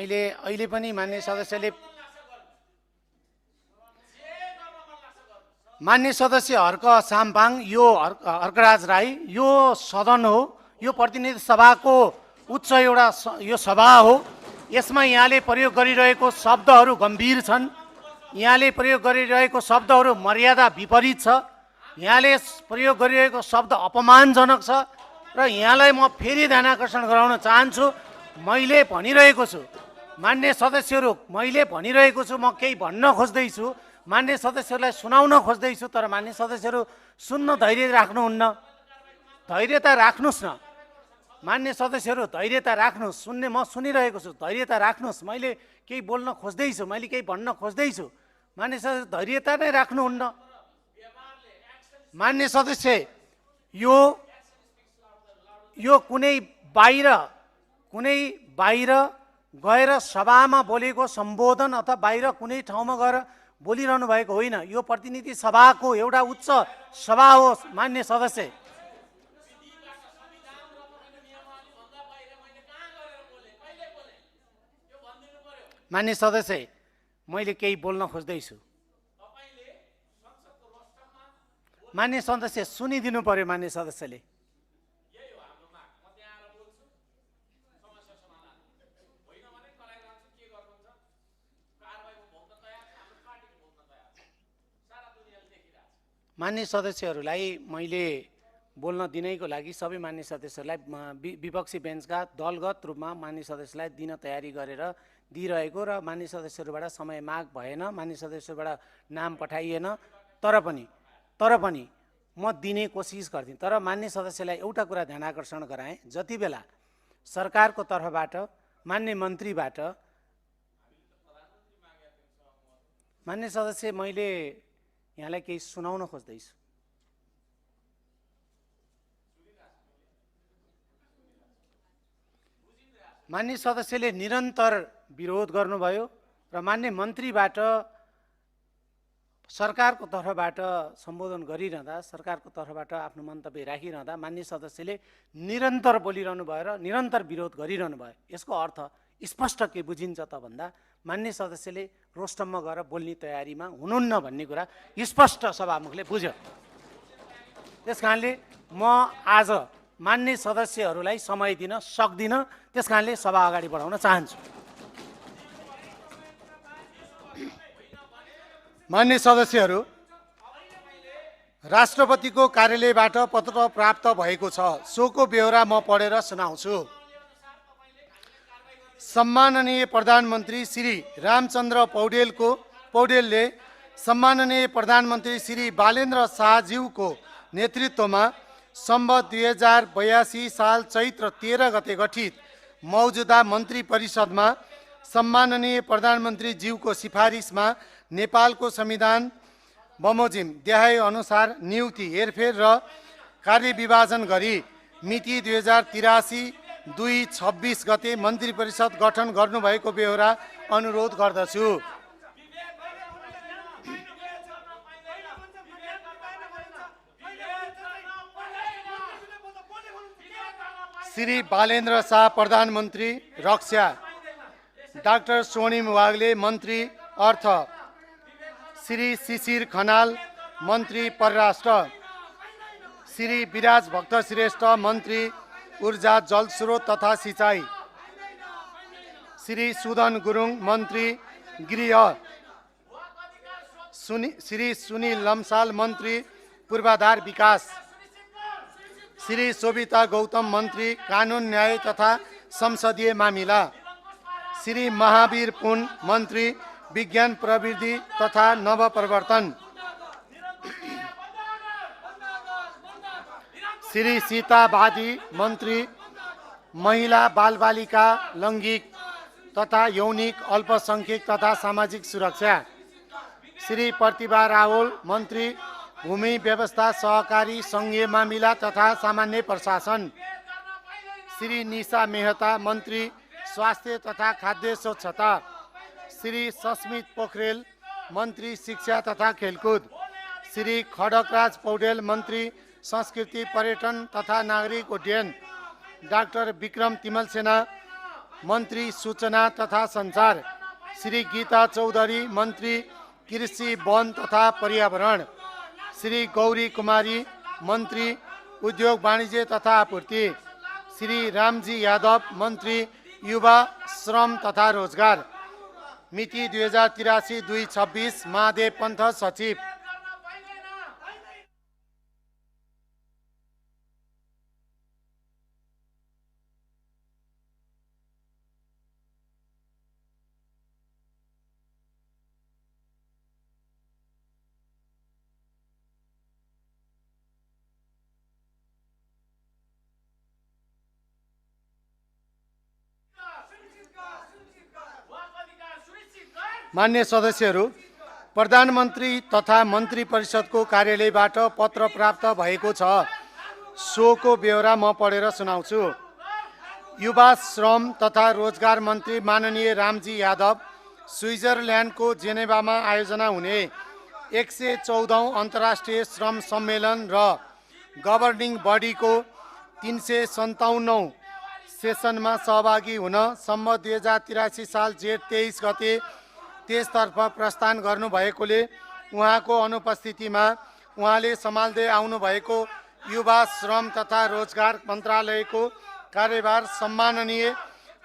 मैले अहिले पनि मान्य सदस्य हर्क साम्पाङ, यो हर्कराज राई, यो सदन हो, यो प्रतिनिधि सभाको उच्च एउटा यो सभा हो। यसमा यहाँले प्रयोग गरिरहेको शब्दहरू गम्भीर छन्। यहाँले प्रयोग गरिरहेको शब्दहरू मर्यादा विपरीत छ। यहाँले प्रयोग गरिरहेको शब्द अपमानजनक छ र यहाँलाई म फेरि ध्यानाकर्षण गराउन चाहन्छु। मैले भनिरहेको छु मान्य सदस्यहरू, मैले भनिरहेको छु, म केही भन्न खोज्दैछु, मान्य सदस्यहरूलाई सुनाउन खोज्दैछु, तर मान्य सदस्यहरू सुन्न धैर्य राख्नुहुन्न। धैर्यता राख्नुहोस् न मान्य सदस्यहरू, धैर्यता राख्नुहोस्। सुन्ने म सुनिरहेको छु, धैर्यता राख्नुहोस्। मैले केही बोल्न खोज्दैछु, मैले केही भन्न खोज्दैछु, मान्य सदस्य धैर्यता नै राख्नुहुन्न। मान्य सदस्य, यो कुनै बाहिर गएर सभामा बोलेको सम्बोधन अथवा बाहिर कुनै ठाउँमा गएर बोलिरहनु भएको होइन। यो प्रतिनिधि सभाको एउटा उच्च सभा हो। मान्य सदस्य, मान्य सदस्य, मैले केही बोल्न खोज्दैछु। मान्य सदस्य सुनिदिनु पर्यो। मान्य सदस्यले मान्य सदस्यहरूलाई मैले बोल्न दिनैको लागि सबै मान्य सदस्यहरूलाई विपक्षी बेन्चका दलगत रूपमा मान्य सदस्यलाई दिन तयारी गरेर दिइरहेको र मान्य सदस्यहरूबाट समय माग भएन, मान्य सदस्यहरूबाट नाम पठाइएन। तर पनि म दिने कोसिस गर्थेँ। तर मान्य सदस्यलाई एउटा कुरा ध्यानाकर्षण गराएँ, जति बेला सरकारको तर्फबाट मान्य मन्त्रीबाट मान्य सदस्य, मैले यहाँलाई केही सुनाउन खोज्दैछु। मान्य सदस्यले निरन्तर विरोध गर्नुभयो र मान्य मन्त्रीबाट सरकारको तर्फबाट सम्बोधन गरिरहँदा, सरकारको तर्फबाट आफ्नो मन्तव्य राखिरहँदा मान्य सदस्यले निरन्तर बोलिरहनु भयो र निरन्तर विरोध गरिरहनु भयो। यसको अर्थ स्पष्ट के बुझिन्छ त भन्दा मान्य सदस्यले रोस्टममा गएर बोल्ने तयारीमा हुनुहुन्न भन्ने कुरा स्पष्ट सभामुखले बुझ्यो। त्यसकारणले म आज मान्य सदस्यहरूलाई समय दिन सक्दिनँ। त्यसकारणले सभा अगाडि बढाउन चाहन्छु। मान्य सदस्यहरू, राष्ट्रपतिको कार्यालयबाट पत्र प्राप्त भएको छ। सोको बेहोरा म पढेर सुनाउँछु। सम्माननीय प्रधानमन्त्री श्री रामचन्द्र पौडेलले सम्माननीय प्रधानमन्त्री श्री बालेन्द्र शाहज्यूको नेतृत्वमा सम्वत 2082 साल चैत्र 13 गते गठित मौजूदा मन्त्री परिषदमा सम्माननीय प्रधानमन्त्री ज्यूको सिफारिसमा नेपालको संविधान बमोजिम देखाए अनुसार नियुक्ति, हेरफेर र कार्यविभाजन गरी मिति 2083/2/26 गते मन्त्री परिषद गठन गर्नुभएको बेहोरा अनुरोध गर्दछु। श्री बालेन्द्र शाह प्रधानमन्त्री रक्षा, डाक्टर स्वर्णिम वाग्ले मन्त्री अर्थ, श्री शिशिर खनाल मन्त्री परराष्ट्र, श्री विराज भक्तश्रेष्ठ मन्त्री ऊर्जा जलस्रोत तथा सिंचाई, श्री सुदन गुरुङ मन्त्री गृह, श्री सुनिल लम्साल मन्त्री पूर्वाधार विकास, श्री शोभिता गौतम मन्त्री कानुन न्याय तथा संसदीय मामिला, श्री महावीर पुन मन्त्री विज्ञान प्रविधि तथा नवप्रवर्तन, श्री सीता बादी मन्त्री महिला बालबालिका लैङ्गिक तथा यौनिक अल्पसंख्यक तथा सामाजिक सुरक्षा, श्री प्रतिभा रावल मन्त्री भूमि व्यवस्था सहकारी सङ्घीय मामिला तथा सामान्य प्रशासन, श्री निशा मेहता मन्त्री स्वास्थ्य तथा खाद्य स्वच्छता, श्री सस्मित पोखरेल मन्त्री शिक्षा तथा खेलकुद, श्री खडकराज पौडेल मन्त्री संस्कृति पर्यटन तथा नागरिक उड्डयन, डाक्टर विक्रम तिमलसेना मन्त्री सूचना तथा सञ्चार श्री गीता चौधरी, मन्त्री कृषि वन तथा पर्यावरण श्री गौरी कुमारी, मन्त्री उद्योग वाणिज्य तथा आपूर्ति श्री रामजी यादव, मन्त्री युवा श्रम तथा रोजगार। मिति 2083-226 महादेव पन्थ सचिव। मान्य सदस्यहरू, प्रधानमन्त्री तथा मन्त्री परिषदको कार्यालयबाट पत्र प्राप्त भएको छ। सोको ब्यौरा म पढेर सुनाउँछु। युवा श्रम तथा रोजगार मन्त्री माननीय रामजी यादव स्विजरल्यान्डको जेनेभामा आयोजना हुने 114औं अन्तर्राष्ट्रिय श्रम सम्मेलन र गभर्निङ बडीको 357औं सेसनमा सहभागी हुन सम्मत 2083 साल जेठ 23 गते त्यसतर्फ प्रस्थान गर्नुभएकोले उहाँको अनुपस्थितिमा उहाँले सम्हाल्दै आउनुभएको युवा श्रम तथा रोजगार मन्त्रालयको कार्यभार सम्माननीय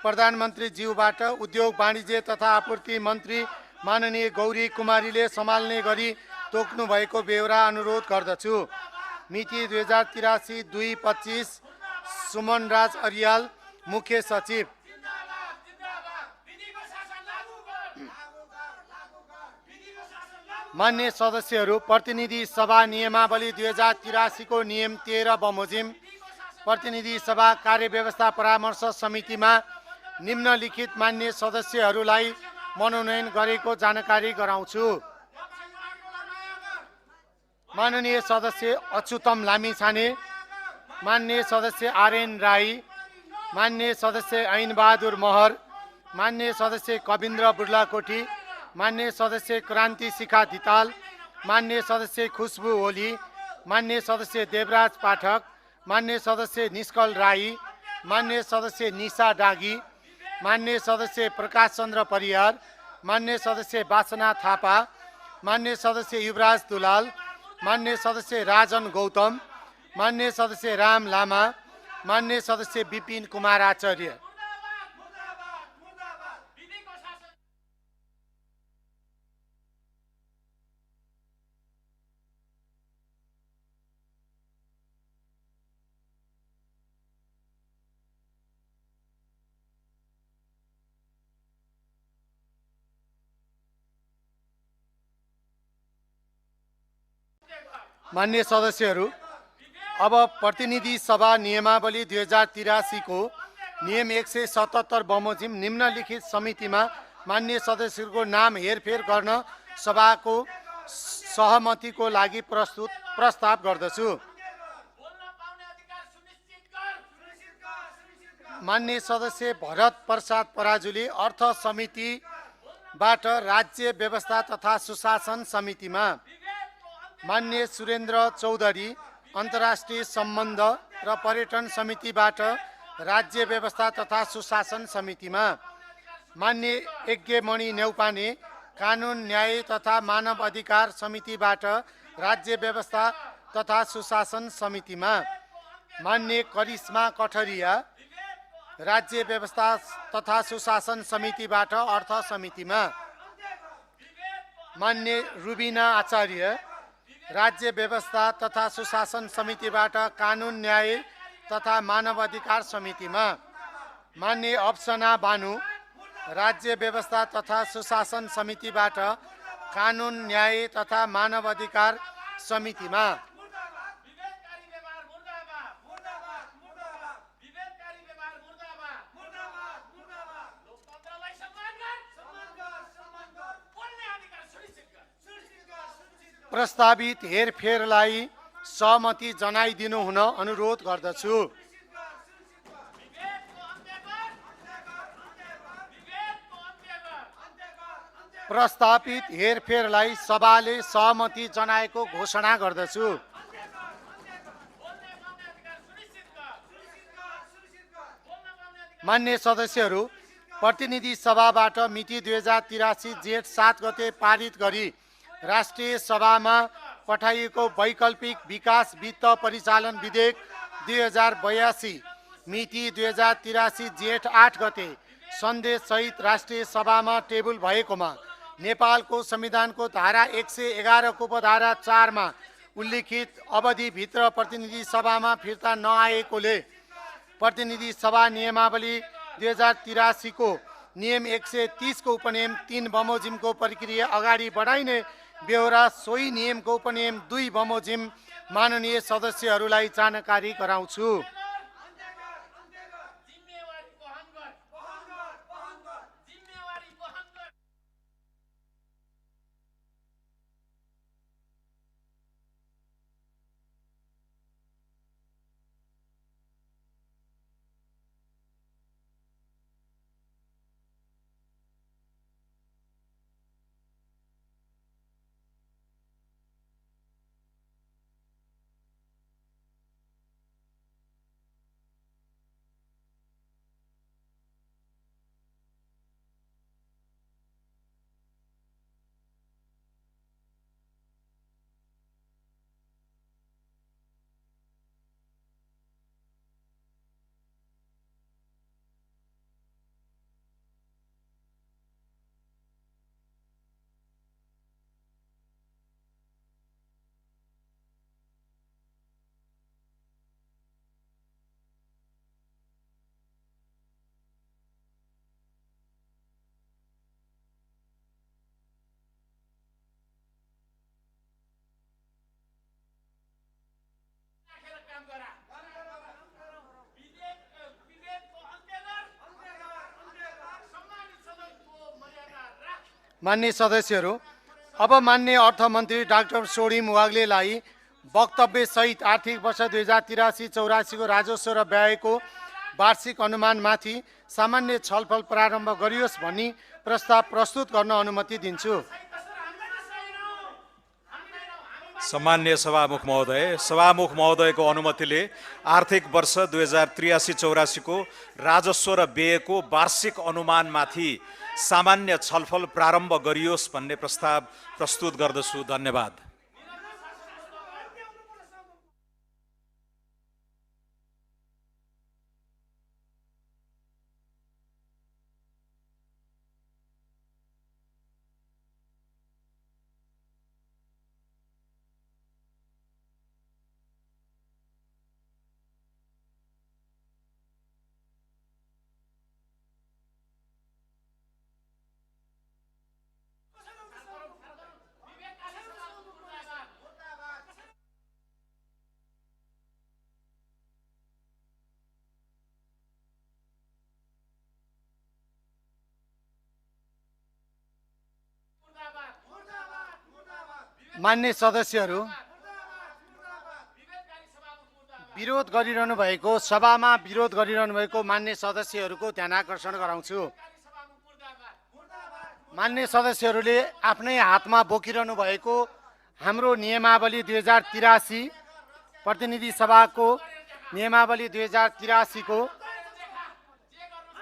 प्रधानमन्त्रीज्यूबाट उद्योग वाणिज्य तथा आपूर्ति मन्त्री माननीय गौरी कुमारीले सम्हाल्ने गरी तोक्नु भएको बेहोरा अनुरोध गर्दछु। मिति 2083-225 सुमनराज अरियाल, मुख्य सचिव। मान्य सदस्यहरू, प्रतिनिधि सभा नियमावली 2083 को नियम 13 बमोजिम प्रतिनिधि सभा कार्यव्यवस्था परामर्श समितिमा निम्नलिखित मान्य सदस्यहरूलाई मनोनयन गरेको जानकारी गराउँछु। माननीय सदस्य अच्युतम लामिछाने, मान्य सदस्य आरएन राई, मान्य सदस्य ऐनबहादुर महर, मान्य सदस्य कविन्द्र बुर्लाकोटी, मान्य सदस्य क्रान्ति शिखा धिताल, मान्य सदस्य खुशबु ओली, मान्य सदस्य देवराज पाठक, मान्य सदस्य निष्कल राई, मान्य सदस्य निशा डागी, मान्य सदस्य प्रकाश चन्द्र परियार, मान्य सदस्य वासना थापा, मान्य सदस्य युवराज दुलाल, मान्य सदस्य राजन गौतम, मान्य सदस्य राम लामा, मान्य सदस्य विपिन कुमार आचार्य। मान्य सदस्यहरू, अब प्रतिनिधि सभा नियमावली 2083 को नियम 177 बमोजिम निम्नलिखित समितिमा मान्य सदस्यहरूको नाम हेरफेर गर्न सभाको सहमतिको लागि प्रस्ताव गर्दछु। मान्य सदस्य भरत प्रसाद पराजुली अर्थ समितिबाट राज्य व्यवस्था तथा सुशासन समितिमा, मान्य सुरेन्द्र चौधरी अन्तर्राष्ट्रिय सम्बन्ध र पर्यटन समितिबाट राज्य व्यवस्था तथा सुशासन समितिमा, मान्य यज्ञमणि नेउपाने कानुन न्याय तथा मानव अधिकार समितिबाट राज्य व्यवस्था तथा सुशासन समितिमा, मान्य करिश्मा कठरिया राज्य व्यवस्था तथा सुशासन समितिबाट अर्थ समितिमा, मान्य रुबिना आचार्य राज्य व्यवस्था तथा सुशासन समितिबाट कानुन न्याय तथा मानव अधिकार समितिमा, मान्य अप्सना बानु राज्य व्यवस्था तथा सुशासन समितिबाट कानुन न्याय तथा मानव अधिकार समितिमा, प्रस्तावित हेरफेरलाई सहमति जनाइदिनु हुन अनुरोध गर्दछु। प्रस्तावित हेरफेरलाई सभाले सहमति जनाएको घोषणा गर्दछु। मान्य सदस्यहरू, प्रतिनिधि सभाबाट मिति 2083 जेठ 7 गते पारित गरी राष्ट्रिय सभामा पठाइएको वैकल्पिक विकास वित्त परिचालन विधेयक 2082 मिति 2083 जेठ 8 गते सन्देशसहित राष्ट्रिय सभामा टेबल भएकोमा नेपालको संविधानको धारा 111 को उपधारा 4 मा उल्लिखित अवधिभित्र प्रतिनिधि सभामा फिर्ता नआएकोले प्रतिनिधि सभा नियमावली 2083 को नियम 130 को उपनियम 3 बमोजिमको प्रक्रिया अगाडि बढाइने बेहोरा सोही नियमको उपनियम 2 बमोजिम माननीय सदस्यहरूलाई जानकारी गराउँछु। मान्य सदस्यहरू, अब मान्य अर्थमन्त्री डाक्टर सोडिम वाग्लेलाई वक्तव्य सहित आर्थिक वर्ष 2083-84 को राजस्व र व्ययको वार्षिक अनुमानमाथि सामान्य छलफल प्रारम्भ गरियोस् भनी प्रस्ताव प्रस्तुत गर्न अनुमति दिन्छु। सम्मान्य सभामुख महोदयको अनुमतिले आर्थिक वर्ष 2083-84 को राजस्व र व्ययको वार्षिक अनुमानमाथि सामान्य छलफल प्रारम्भ गरियोस् भन्ने प्रस्ताव प्रस्तुत गर्दछु। धन्यवाद। मान्य सदस्यहरू, विरोध गरिरहनु भएको सभामा विरोध गरिरहनु भएको मान्य सदस्यहरूको ध्यान आकर्षण गराउँछु। मान्य सदस्यहरूले आफ्नै हातमा बोकिरहनु भएको हाम्रो नियमावली 2083 प्रतिनिधि सभाको नियमावली 2083 को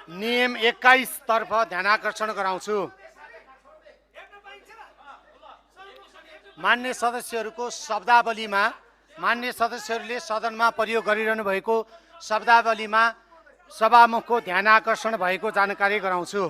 नियम 21 तर्फ ध्यान आकर्षण गराउँछु। मान्य सदस्यहरूको शब्दावलीमा मान्य सदस्यहरूले सदनमा प्रयोग गरिरहनु भएको शब्दावलीमा सभामुखको ध्यान आकर्षण भएको जानकारी गराउँछु।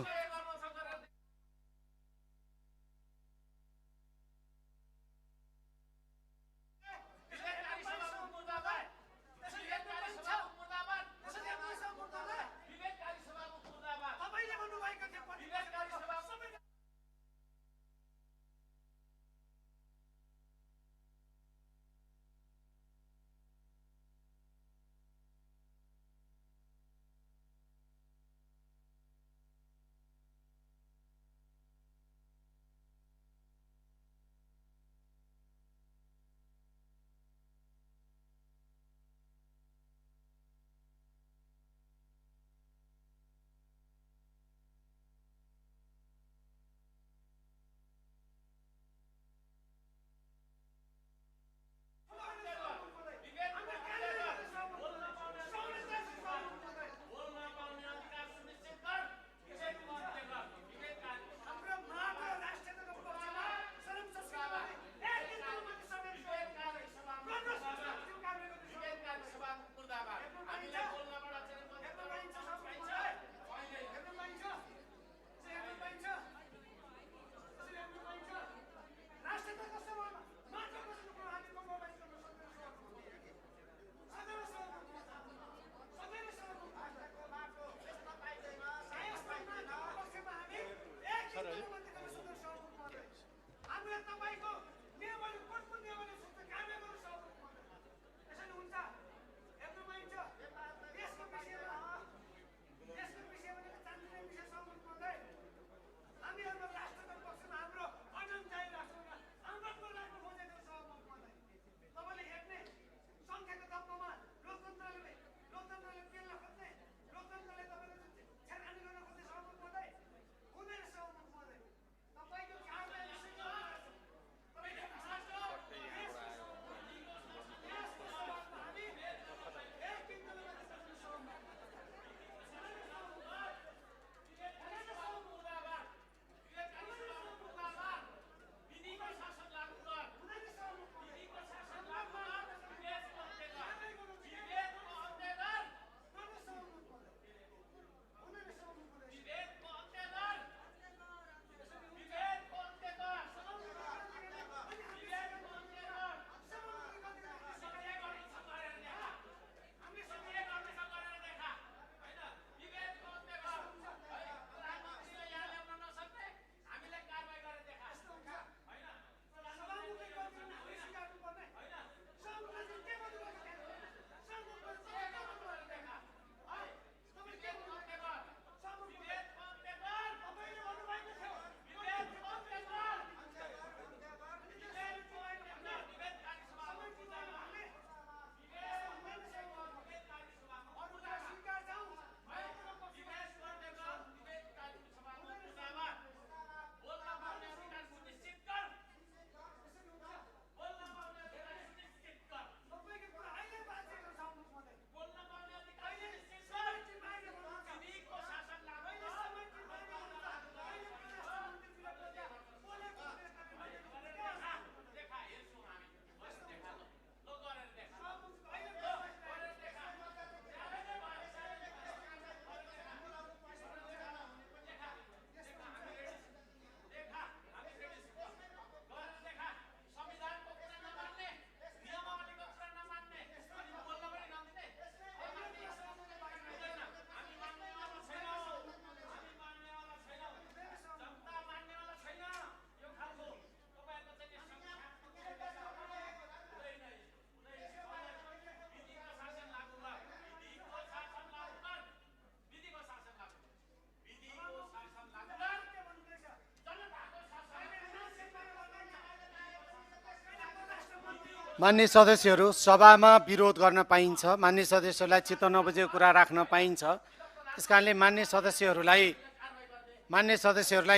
मान्य सदस्यहरू, सभामा विरोध गर्न पाइन्छ, मान्य सदस्यहरूलाई चित्त नबुझेको कुरा राख्न पाइन्छ। त्यस कारणले मान्य सदस्यहरूलाई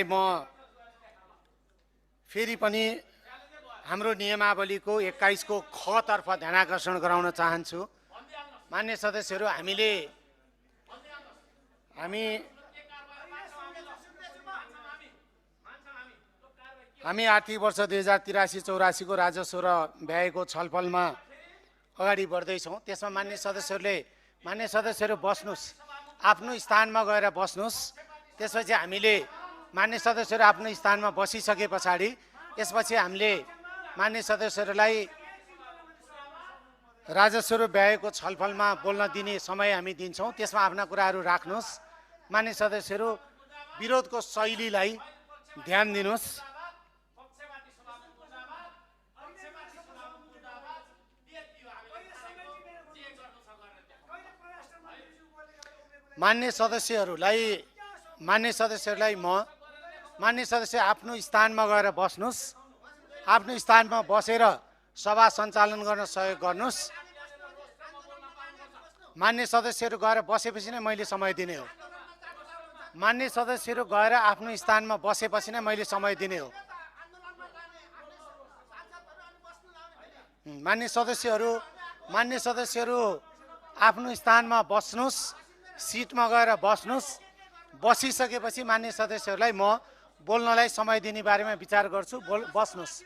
म फेरि पनि हाम्रो नियमावलीको 21 को ख तर्फ ध्यानाकर्षण गराउन चाहन्छु। मान्य सदस्यहरू, हामी आर्थिक वर्ष 2083-84 को राजस्व र व्ययको छलफलमा अगाडि बढ्दैछौँ। त्यसमा मान्य सदस्यहरू बस्नुहोस्, आफ्नो स्थानमा गएर बस्नुहोस्। त्यसपछि हामीले मान्य सदस्यहरू आफ्नो स्थानमा बसिसके पछाडि यसपछि हामीले मान्य सदस्यहरूलाई राजस्व र व्ययको छलफलमा बोल्न दिने समय हामी दिन्छौँ। त्यसमा आफ्ना कुराहरू राख्नुहोस्। मान्य सदस्यहरू, विरोधको शैलीलाई ध्यान दिनुहोस्। मान्य सदस्यहरूलाई मान्य सदस्य आफ्नो स्थानमा गएर बस्नुहोस्। आफ्नो स्थानमा बसेर सभा सञ्चालन गर्न सहयोग गर्नुहोस्। मान्य सदस्यहरू गएर बसेपछि नै मैले समय दिने हो। मान्य सदस्यहरू गएर आफ्नो स्थानमा बसेपछि नै मैले समय दिने हो। मान्य सदस्यहरू आफ्नो स्थानमा बस्नुहोस्, सिटमा गएर बस्नुहोस्। बसिसकेपछि मान्य सदस्यहरूलाई म बोल्नलाई समय दिने बारेमा विचार गर्छु। बस्नुहोस्।